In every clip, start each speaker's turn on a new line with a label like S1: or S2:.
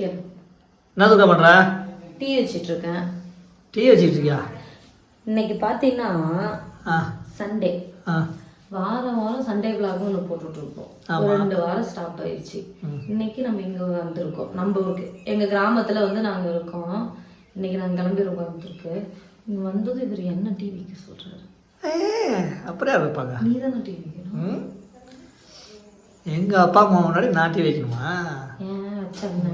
S1: என்னதுக்கா பண்ற?
S2: டீ வச்சிட்டு இருக்கேன்.
S1: டீ வச்சிட்டு இருக்கியா?
S2: இன்னைக்கு பாத்தீங்கன்னா சண்டே. வாரம் வாரம் சண்டே விளாகும் ஒன்று போட்டுட்டு இருக்கோம். 2 வாரம் ஸ்டாப் ஆயிடுச்சு. இன்னைக்கு நம்ம இங்க வந்திருக்கோம், நம்ம ஊருக்கு. எங்க கிராமத்துல வந்து நாங்க இருக்கோம். இன்னைக்கு நாங்க கிளம்பிருக்கோம் வந்துருக்கு. இங்க வந்தது இவர் என்ன டீ வைக்க சொல்றாரு.
S1: அப்படியே வைப்பாங்க.
S2: நீ தானே டீ வைக்கணும்.
S1: எங்க அப்பா அம்மா முன்னாடி நான் டீ வைக்கணுமா?
S2: ஏன் வச்சாங்க?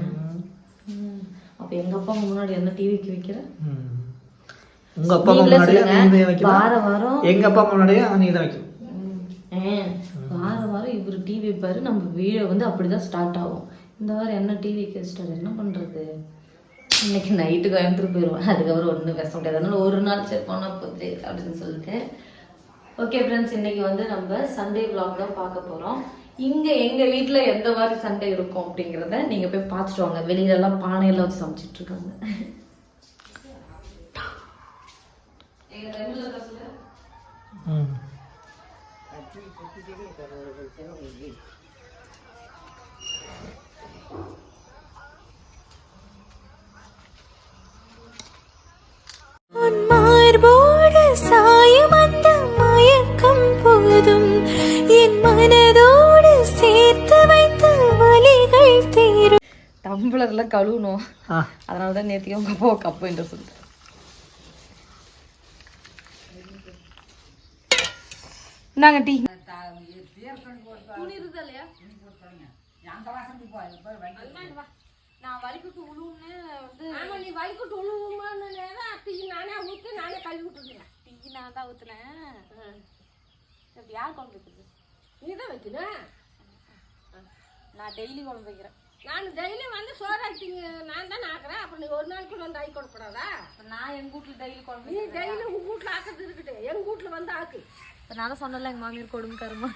S2: அப்ப எங்க அப்பா அம்மா முன்னாடி என்ன டீ வைக்கிற?
S1: உங்க அப்பா அம்மா முன்னாடி நீ வைக்கணும்.
S2: வாரம் வாரம்
S1: எங்க அப்பா அம்மா முன்னாடியே நீ தான் வைக்கணும்.
S2: வாரம் வாரம் இவர் டீ வைப்பாரு. நம்ம வீடியோ வந்து அப்படிதான் ஸ்டார்ட் ஆகும். இந்த வாரம் என்ன டீ வைக்க வச்சிட்டாரு, என்ன பண்றது? இன்னைக்கு நைட்டுக்கு கோயம்புத்தூர் போயிடுவோம். அதுக்கப்புறம் ஒன்றும் பேச முடியாது. அதனால ஒரு நாள் சரி போனா போகுது அப்படின்னு சொல்லிட்டு. ஓகே ஃப்ரெண்ட்ஸ், இன்னைக்கு வந்து நம்ம சண்டே விளாக் தான் பார்க்க போறோம். இங்க எங்க வீட்டுல எந்த மாதிரி சண்டை இருக்கும் அப்படிங்கிறத நீங்க போய் பார்த்துட்டு வாங்க. வெளியில எல்லாம் பானையெல்லாம் வச்சு சமைச்சிட்டு இருக்காங்க.
S3: சாயம் அந்த மயக்கம் போதும் என் மனதோடு சேர்த்து வைத்த வலிகள் தீரும்.
S2: டம்ளர்ல கழுவணும். அதனாலதான் நேத்திக்கு உங்க அப்பா கப்பு என்று சொல்லிட்டு. நாங்க டீ நான் வலிக்கிட்டு உழுவுன்னு வந்து நீ வலிக்கிட்டு உழுவுமான்னு டீ நானே ஊற்று நானே கழுவி விட்டுருக்கேன். டீ நான் தான் ஊற்றுனேன். யார் குழம்பு வைக்கிறது? நீ தான் வைக்கணும். நான் டெய்லி குழம்பு வைக்கிறேன். நான் டெய்லி வந்து சோறாக்கிங்க நான் தான் ஆக்குறேன். அப்புறம் நீ ஒரு நாளைக்கு வந்து ஆக்கி கொடுக்கூடாதா? நான் எங்கள் வீட்டில் டெய்லி குழம்பு. நீ டெய்லி உங்கள் வீட்டில் ஆக்கிறது இருக்கட்டு, எங்கள் வீட்டில் வந்து ஆக்கு. இப்போ நான் தான் சொன்னல எங்கள் மாமியார் கொடுமை கருமா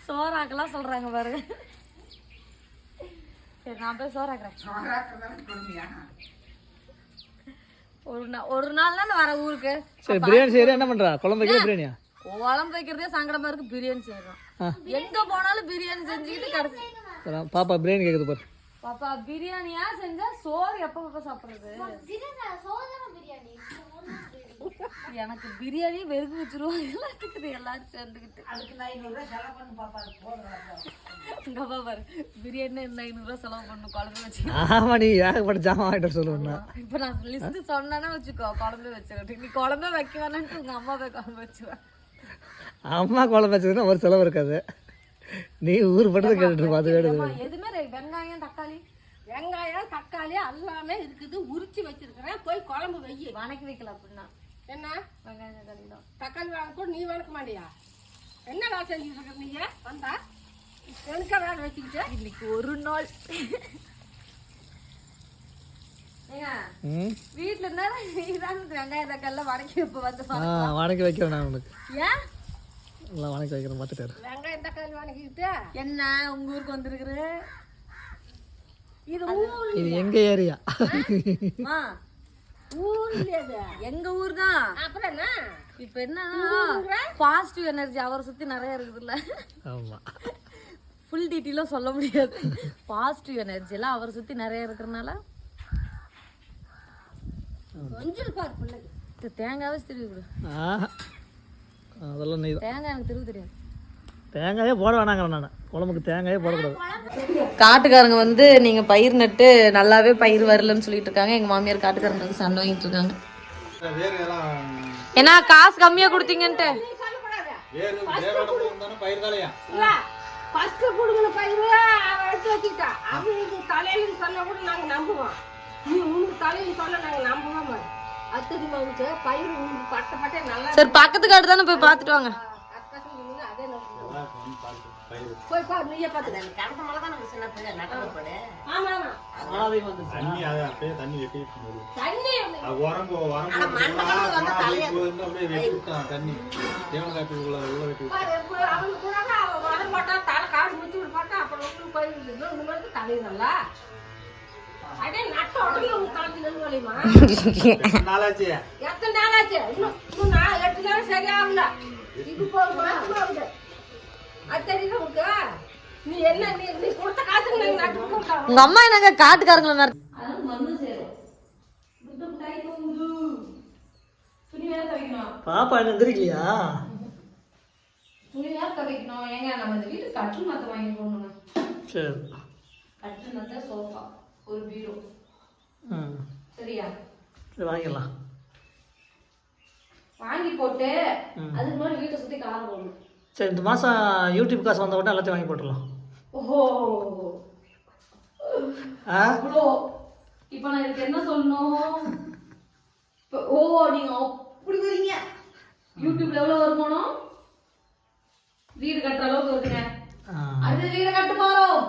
S2: சோறாக்கெல்லாம் சொல்கிறாங்க பாருங்க. சரி நான் போய் சோறாக்குறேன். ஒரு நாள் தான் வர ஊருக்கு.
S1: சரி பிரியாணி செய்யற என்ன பண்றா? குழம்பு வைக்கிற பிரியாணியா?
S2: குழம்பு வைக்கிறதே சங்கடமா இருக்கு. பிரியாணி செய்யறோம். எங்க போனாலும் பிரியாணி செஞ்சுக்கிட்டு கடைசி
S1: பாப்பா பிரியாணி கேக்குது பாரு.
S2: பாப்பா பிரியாணியா செஞ்சா சோறு எப்ப சாப்பிடுறது? எனக்கு பிரியாணி வெறுப்பு வச்சிருவாங்க எல்லாரும் சேர்ந்துக்கிட்டு. பாரு பிரியாணி 500 ரூபா செலவு பண்ணணும் குழம்பு வச்சு.
S1: ஆமா நீ ஏகப்பட்ட ஜாமான் வாங்கிட்டு சொல்லுவேன்னா.
S2: இப்ப நான் லிஸ்ட் சொன்னா வச்சுக்கோ, குழம்பு வச்சிருக்கேன். நீ குழம்பே வைக்க வேணான்ட்டு உங்க அம்மா போய் குழம்பு வச்சுவேன்.
S1: அம்மா குழம்பு வச்சதுன்னா ஒரு செலவு இருக்காது. நீ ஊர் பட்டது கேட்டுட்டு அது வேணும்.
S2: எதுவுமே வெங்காயம் தக்காளி எல்லாமே இருக்குது. உரிச்சு வச்சிருக்கிறேன். போய் குழம்பு வை. வணக்கி வைக்கல அப்படின்னா என்ன? வெங்காயம் தக்காளி தான். தக்காளி வாங்க கூட நீ வணக்க மாட்டியா? என்ன வேலை செஞ்சுட்டு இருக்க நீங்க? வந்தா எனக்கு வேலை வச்சுக்கிட்டு இன்னைக்கு ஒரு நாள் வீட்டுல இருந்தா நீதான் வெங்காயம் தக்காளி வணக்கி இப்ப வந்து
S1: வணக்கி வைக்கிறேன். நான் உனக்கு
S2: ஏன்
S1: எல்லாம் வணக்கி வைக்கிறேன் பார்த்துட்டாரு.
S2: வெங்காயம் தக்காளி வணக்கிட்டு என்ன உங்க ஊருக்கு வந்திருக்குற?
S1: இது எங்க ஏரியா?
S2: எங்க ஊர் தான். அப்புறம் என்ன இப்ப என்னன்னா பாசிட்டிவ் எனர்ஜி அவரை சுத்தி நிறைய இருக்குதுல்ல. ஆமா ஃபுல் டீட்டெயிலும் சொல்ல முடியாது. பாசிட்டிவ் எனர்ஜி எல்லாம் அவரை சுத்தி நிறைய இருக்கிறதுனால தேங்காவே திருவி கொடு.
S1: அதெல்லாம்
S2: தேங்காய் எனக்கு திருவி தெரியாது.
S1: தேங்காயே போட வேணாங்கிறேன் நான். குழம்புக்கு தேங்காயே போடக்கூடாது.
S2: காட்டுக்காரங்க வந்து நீங்க பயிர் நட்டு நல்லாவே பயிர் வரலன்னு சொல்லிட்டு இருக்காங்க. எங்க மாமியார் காட்டுக்காரங்களுக்கு சண்டை வாங்கிட்டு இருக்காங்க. ஏன்னா காசு கம்மியா கொடுத்தீங்கன்ட்டு சரி பக்கத்து காட்டு தானே போய் பாத்துட்டு வாங்க. போய் பாரு நீயே பாத்துக்க. கடந்த மழை தான் நம்ம சின்ன பிள்ளை நட்டல போடு. ஆமா ஆமா மழை வந்து தண்ணி அது அப்படியே தண்ணி வெட்டி போகுது. தண்ணி வரம்போ வந்த தலைய வந்து அப்படியே வெட்டிட்டா தண்ணி. தேவன காப்பி உள்ள வெட்டி. அவங்க கூட வர மாட்டா தலை காடு முச்சி போட்டா அப்புறம் வந்து போய் இந்த மாதிரி தண்ணி நல்லா. அடே நட்ட உடனே உங்க தலையில நுழையுமா? நாளாச்சு. எத்தனை நாளாச்சு? இன்னும் 8 நாள் சரியாகல. இது போகுது. அது தெரியுது உங்களுக்கு? நீ என்ன நீ கொடுத்த காசுக்கு நாங்க நட்டு கொடுத்தோம்.
S4: உங்க அம்மா என்னங்க காட்டுக்காரங்கள மாதிரி
S2: அதான் மருந்து சேரும். முட்டை முட்டாய் தூங்குது. துணி வேற துவைக்கணும்.
S1: பாப்பா என்ன எந்திரிக்கலையா?
S2: துணி வேற துவைக்கணும். ஏங்க நம்ம இந்த வீட்டுக்கு கட்டில் மாத்த வாங்கி போடணுங்க.
S1: சரி.
S2: கட்டில் மாத்த சோஃபா ஒரு பீரோ. சரியா?
S1: சரி வாங்கிடலாம்.
S2: வாங்கி போட்டு அதுக்கு முன்னாடி வீட்டை சுத்தி கார் போடணும்.
S1: சரி இந்த மாதம் யூடியூப் காசு வந்த உடனே எல்லாத்தையும் வாங்கி போட்டுடலாம்.
S2: ஓஹோ அவ்வளோ. இப்போ நான் இதுக்கு என்ன சொல்லணும்? ஓ நீங்க அப்படி வரீங்க. யூடியூப்ல எவ்வளவு வருமானம்? வீடு கட்டுற அளவுக்கு வருதுங்க. அது வீடு கட்ட போறோம்.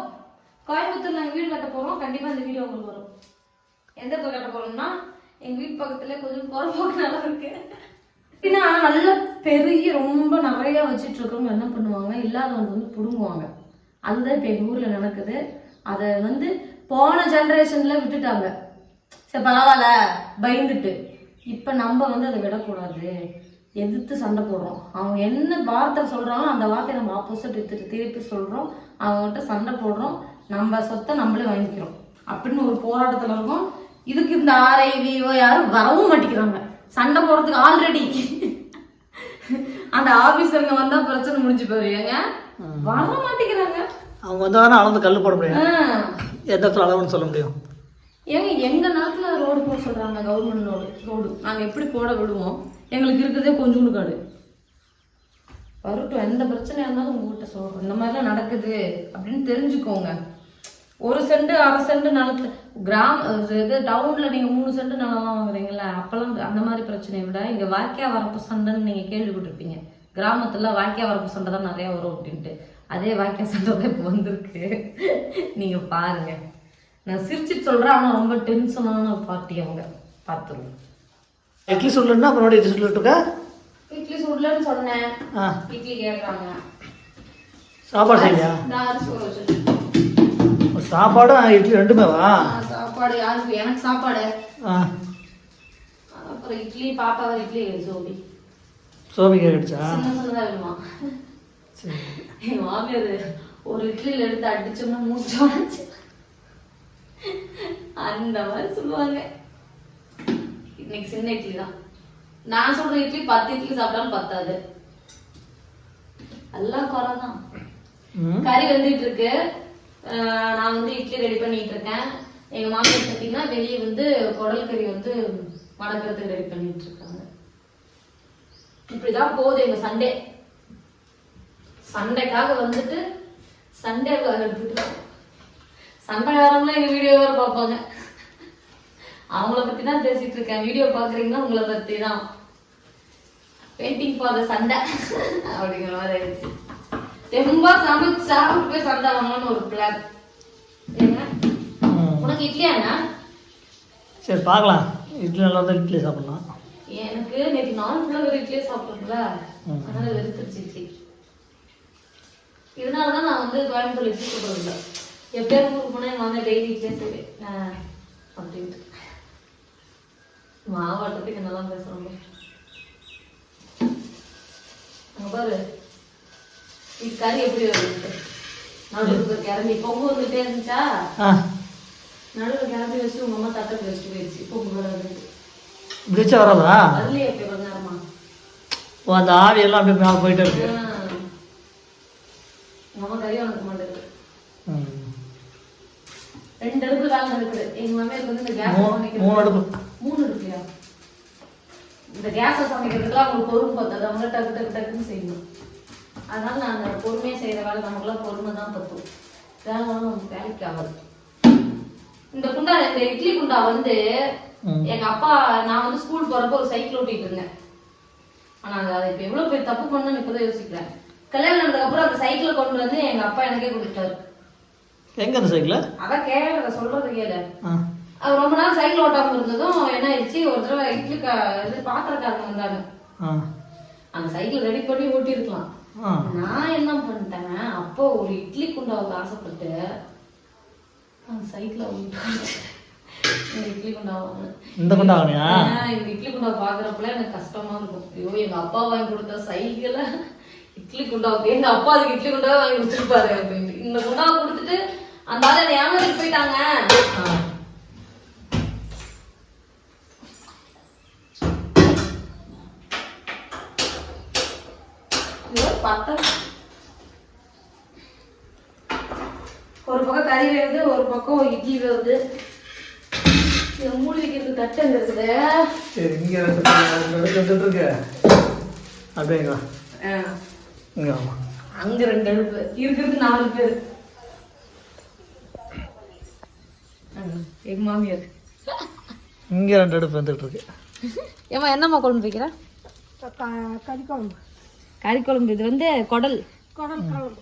S2: கோயம்புத்தூர்ல நாங்க வீடு கட்ட போறோம். கண்டிப்பா இந்த வீடியோ உங்களுக்கு வரும். எந்த இடத்துல கட்ட போறோம்னா எங்க வீட்டு பக்கத்துல கொஞ்சம் பொறப்போக்கு நல்லா இருக்கு. ஏன்னா நல்ல பெரிய ரொம்ப நிறைய வச்சுட்டு இருக்கவங்க என்ன பண்ணுவாங்க, இல்லாதவங்க வந்து புடுங்குவாங்க. அதுதான் இப்போ எங்கள் ஊரில் நடக்குது. அதை வந்து போன ஜென்ரேஷன்ல விட்டுட்டாங்க. சரி பரவாயில்ல பயந்துட்டு. இப்போ நம்ம வந்து அதை விடக்கூடாது, எதிர்த்து சண்டை போடுறோம். அவங்க என்ன வார்த்தை சொல்கிறாங்களோ அந்த வார்த்தையை நம்ம ஆப்போசிட் எடுத்துட்டு திருப்பி சொல்கிறோம். அவங்ககிட்ட சண்டை போடுறோம். நம்ம சொத்தை நம்மளே வாங்கிக்கிறோம் அப்படின்னு ஒரு போராட்டத்தில் இருக்கும். இதுக்கு இந்த ஆர்ஐவிஓ யாரும் வரவும் மாட்டேங்கிறாங்க. சண்டை போடுறதுக்கு ஆல்ரெடி அந்த ஆபீசருங்க வந்தா பிரச்சனை முடிஞ்சு போயிருங்க. வர மாட்டேங்கிறாங்க.
S1: அவங்க வந்தாங்கன்னா அளந்து கல் போட முடியும். எந்த இடத்துல அளவுன்னு சொல்ல முடியும்.
S2: ஏங்க எங்க நாட்டுல ரோடு போட சொல்றாங்க. கவர்மெண்ட் ரோடு நாங்க எப்படி போட விடுவோம்? எங்களுக்கு இருக்கிறதே கொஞ்சோண்டு காடு. வரட்டும், எந்த பிரச்சனையா இருந்தாலும் உங்ககிட்ட சொல்றோம். இந்த மாதிரிலாம் நடக்குது அப்படின்னு தெரிஞ்சுக்கோங்க. 1 சென்ட் 1/2 சென்ட் நிலத்துல இது டவுன்ல நீங்க 3 சென்ட் நிலம் வாங்குறீங்கல்ல, அப்பெல்லாம் அந்த மாதிரி பிரச்சனையை விட இங்க வாய்க்கா வரப்பு சண்டைன்னு நீங்க கேள்விப்பட்டிருப்பீங்க. கிராமத்துல வாய்க்கா வரப்பு சண்டை தான் நிறைய வரும் அப்படின்ட்டு. அதே வாய்க்கா சண்டை தான் இப்போ வந்திருக்கு. நீங்க பாருங்க. நான் சிரிச்சிட்டு சொல்றேன், ஆனா ரொம்ப டென்ஷனான பார்ட்டி அவங்க. பார்த்துருவோம்.
S1: இட்லி சுடலன்னா அப்புறம் இட்லி சுடலட்டுக்கா?
S2: இட்லி சுடலன்னு சொன்னேன். இட்லி கேட்கறாங்க.
S1: சாப்பாடு செய்யா? சாப்பாடு இட்லி ரெண்டுமேவா?
S2: சாப்பாடு யாருக்கு? எனக்கு சாப்பாடு. அப்புறம் இட்லி பாப்பா வர இட்லி சோபி
S1: கேட்டுச்சா?
S2: சின்ன சின்னதா வேணுமா? என் மாமியார் ஒரு இட்லியில எடுத்து அடிச்சோம்னா மூச்சு அந்த மாதிரி சொல்லுவாங்க. இன்னைக்கு சின்ன இட்லி தான். நான் சொல்ற இட்லி 10 இட்லி சாப்பிட்டாலும் பத்தாது. எல்லாம் குறைதான். கறி வந்துட்டு இருக்கு. நான் வந்து இட்லி ரெடி பண்ணிட்டு இருக்கேன். எங்க மாமியார் பார்த்தீங்கன்னா வெளியே வந்து குடல் கறி வந்து வதக்கிறதுக்கு ரெடி பண்ணிட்டு இருக்காங்க. இப்படிதான் போகுது எங்க சண்டே. சண்டைக்காக வந்துட்டு சண்டே எடுத்துட்டு சண்டைக்காரங்களும் எங்க வீடியோ வேற பார்ப்பாங்க. அவங்கள பத்தி தான் பேசிட்டு இருக்கேன். வீடியோ பாக்குறீங்கன்னா உங்களை பத்தி தான். வெயிட்டிங் ஃபார் த சண்டை அப்படிங்கிற மாதிரி ஆயிடுச்சு. ரொம்ப சமைச்சு சாப்பிட்டு போய் சண்டை வாங்கணும்னு ஒரு பிளான். ஏங்க உனக்கு இட்லியாண்ணா?
S1: சரி பார்க்கலாம். இட்லி நல்லா தான் இட்லி சாப்பிடலாம்.
S2: எனக்கு நேற்று நாள் ஃபுல்லாக ஒரு இட்லியே சாப்பிட்றதுல அதனால வெறுத்துருச்சு இட்லி. இதனாலதான் நான் வந்து கோயம்புத்தூர் இட்லி சொல்றது இல்லை. எப்பயாவது ஊருக்கு போனா எங்க வந்து டெய்லி இட்லியே செய்வேன் அப்படின்ட்டு. மாவாட்டத்துக்கு என்னதான் பேசுறோம். அங்க பாரு இது கறி எப்படி வருது. நடுவில் கிளம்பி பொங்கு வந்துட்டே இருந்துச்சா, நடுவில் கிளம்பி வச்சு உங்க அம்மா தட்டத்தை வச்சுட்டு போயிடுச்சு. பொங்கு வராது
S1: பிடிச்சா வராதா?
S2: அதுலயே எப்படி கொஞ்ச நேரமா
S1: அந்த ஆவி எல்லாம் அப்படியே மேலே போயிட்டே இருக்கு.
S2: நம்ம கறி வணக்க மாட்டேங்குது. 2 அடுப்பு வேலை இருக்குது. எங்க மாமியாருக்கு வந்து இந்த கேஸ் சமைக்கிறது 3 அடுப்புலையா? இந்த கேஸை சமைக்கிறதுக்குலாம் அவங்களுக்கு பொறுமை பத்தாது. அவங்க டக்கு டக்கு டக்குன்னு செய்யணும். அதனால நான் அந்த பொறுமையை செய்யற வேலை நமக்குலாம் பொறுமை தான் பத்தும். வேலை நமக்கு வேலைக்கு ஆகாது. இந்த குண்டா இந்த இட்லி குண்டா வந்து எங்க அப்பா நான் வந்து ஸ்கூல் போறப்ப ஒரு சைக்கிள் ஓட்டிட்டு இருந்தேன். ஆனா அதை இப்ப எவ்வளவு பேர் தப்பு பண்ணணும்னு இப்பதான் யோசிக்கிறேன். கல்யாணம் பண்ணதுக்கு அப்புறம் அந்த சைக்கிளை கொண்டு வந்து எங்க அப்பா எனக்கே கொடுத்தாரு.
S1: எங்க அந்த சைக்கிள்? அதான்
S2: கேள சொல்றது கேளு. அவர் ரொம்ப நாள் சைக்கிள் ஓட்டாம இருந்ததும் என்ன ஆயிடுச்சு, ஒரு தடவை இட்லி இது பாத்திரக்காரங்க வந்தாங்க. அந்த சைக்கிள் ரெடி பண்ணி ஓட்டி இருக்கலாம். நான் என்ன பண்ணிட்டேன், அப்போ ஒரு இட்லி குண்டாவுக்கு ஆசைப்பட்டு அந்த சைக்கிள இட்லி குண்டா இந்த இட்லி குண்டா பாக்குறப்பல எனக்கு கஷ்டமா இருக்கும். ஐயோ எங்க அப்பா வாங்கி கொடுத்த சைக்கிள இட்லி குண்டாவுக்கு எங்க அப்பா அதுக்கு இட்லி குண்டாவே வாங்கி கொடுத்துருப்பாரு அப்படின்னு. இந்த குண்டாவை கொடுத்துட்டு அந்த ஆளை என்னை ஏமாத்திட்டு போயிட்டாங்க. பார்த்தா ஒரு பக்கம் கறி வேகுது, ஒரு பக்கம் இட்லி வேகுது. மூடி வைக்கிறது தட்டு அங்க இருக்குது.
S1: சரி இங்கே வந்துட்டு இருக்கு அப்படிங்களா? இங்கே ஆமாம்,
S2: அங்க 2 அடுப்பு இருக்கிறது 4 பேர். எங்க மாமியார்
S1: இங்கே 2 அடுப்பு வந்துட்டு இருக்கு.
S2: ஏமா என்னம்மா குழம்பு வைக்கிற? கறி குழம்பு. இது வந்து குடல் குழம்பு.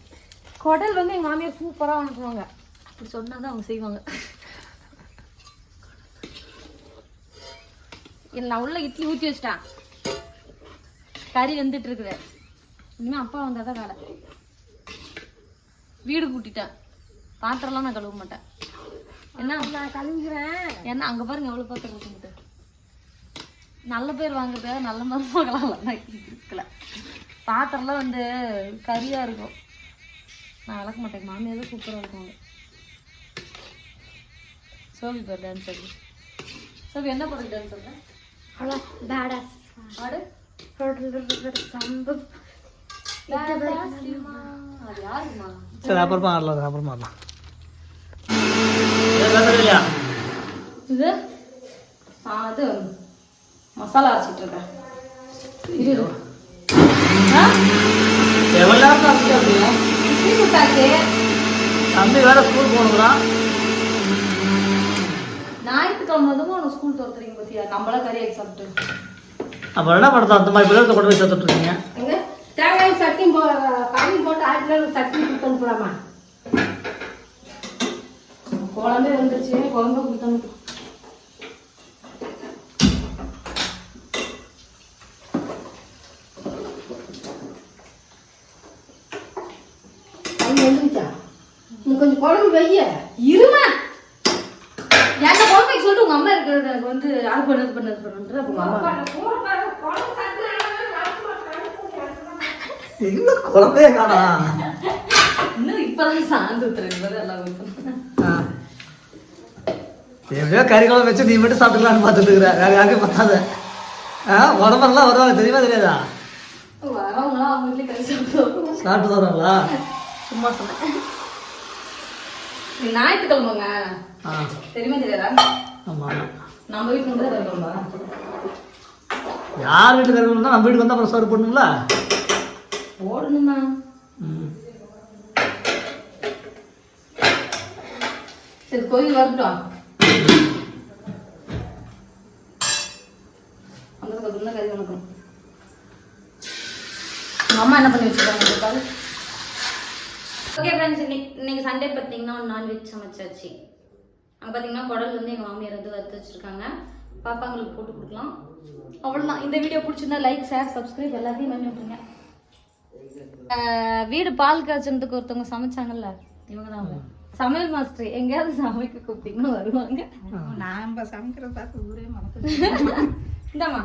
S2: குடல் வந்து எங்க மாமியார் சூப்பரா அனுப்புவாங்க. அப்படி சொன்னாதான் அவங்க செய்வாங்க. நான் உள்ள இட்லி ஊற்றி வச்சிட்டேன், கறி வந்துட்டு இருக்குது. இனிமே அப்பா வந்தாதான் வேலை. வீடு கூட்டிட்டேன், பாத்திரம்லாம் நான் கழுவ மாட்டேன். என்ன நான் கழுவுகிறேன். ஏன்னா அங்க பாருங்க எவ்வளவு பாத்திரம் இருக்குன்ட்டு. நல்ல பேர் வாங்குறதுக்காக நல்ல மருமகளாம் இருக்கல. பாத்திரம்லாம் வந்து கறியா இருக்கும். நான் வளர்க்க மாட்டேன். மாமியார் சூப்பரா இருக்கும். சோபி பேர் டான்ஸ் ஆடி. சோபி என்ன பண்ணி டான்ஸ் ஆடுறேன்?
S3: அவ்வளோ பேடாஸ்
S2: ஆடு
S3: சம்பு.
S2: அது யாருமா?
S1: சரி அப்புறமா ஆடலாம், அப்புறமா ஆடலாம்.
S2: இது அது மசாலா அரைச்சிட்டு இருக்கேன்.
S1: எவ்வளோ நேரம் அப்படியா?
S2: இட்லி கொடுத்தாச்சு.
S1: தம்பி வேற ஸ்கூல் போகணுங்கிறான்.
S2: ஞாயிற்றுக்கிழமை வந்து உனக்கு ஸ்கூல் திறத்துறீங்க பத்தியா? நம்மளா கறி ஆக்கி சாப்பிட்டு
S1: அப்புறம் என்ன படத்தை அந்த மாதிரி பிள்ளைகளை கொண்டு போய் சேர்த்துட்டு இருக்கீங்க?
S2: எங்க தேங்காய் சட்னி கறி போட்டு 1000 சட்னி கொடுத்து அனுப்பலாமா? குழம்பே வந்துருச்சு, குழம்பு கொடுத்து அனுப்பு. கொஞ்சம் குழம்பு வைய இருமா. என்ன குழம்பு வைக்க சொல்லிட்டு உங்க அம்மா இருக்கிறது எனக்கு வந்து அது பண்ணது
S1: இன்னும் குழம்பே காணா.
S2: இன்னும் இப்பதான் சாந்து ஊத்துறேன் எல்லாம்.
S1: எப்படியோ கறி குழம்பு வச்சு நீ மட்டும் சாப்பிட்டுக்கலான்னு பார்த்துட்டு இருக்கிற, வேற யாருக்கும் பார்த்தாத. உடம்பெல்லாம் வருவாங்க தெரியுமா தெரியாதா?
S2: வரவங்களாம் அவங்க வீட்டுல கறி சாப்பிட்டு
S1: வருவாங்களா?
S2: சும்மா சொன்னேன். ஞாயிற்றுக்கிழமைங்க தெரியுமா தெரியாதா?
S1: ஆமா,
S2: நம்ம வீட்டுல வந்து கறி குழம்பா?
S1: யார் வீட்டுல கறி குழம்பு? நம்ம வீட்டுக்கு வந்து அப்புறம் சர்வ் பண்ணணும்ல.
S2: போடணுமா? சரி கோயில் வரட்டும். அந்த பக்கத்துல கறி வணக்கம். உங்க அம்மா என்ன பண்ணி வச்சிருக்காங்க? ஓகே ஃப்ரெண்ட்ஸ், இன்னைக்கு சண்டே பார்த்தீங்கன்னா நான்வெஜ் சமைச்சாச்சு. அங்கே பார்த்தீங்கன்னா குடல் வந்து எங்கள் மாமியார் வந்து வறுத்து வச்சுருக்காங்க. பாப்பாங்களுக்கு போட்டு கொடுக்கலாம். அவ்வளோதான். இந்த வீடியோ பிடிச்சிருந்தா லைக், ஷேர், சப்ஸ்கிரைப் எல்லாத்தையும் பண்ணி விட்டுருங்க. வீடு பால் காய்ச்சதுக்கு ஒருத்தவங்க சமைச்சாங்கல்ல, இவங்க தான் அவங்க சமையல் மாஸ்டர். எங்கேயாவது சமைக்க கூப்பிட்டீங்கன்னா வருவாங்க.
S4: நாம சமைக்கிறத பார்த்து ஊரே மறந்து
S2: இந்தாம்மா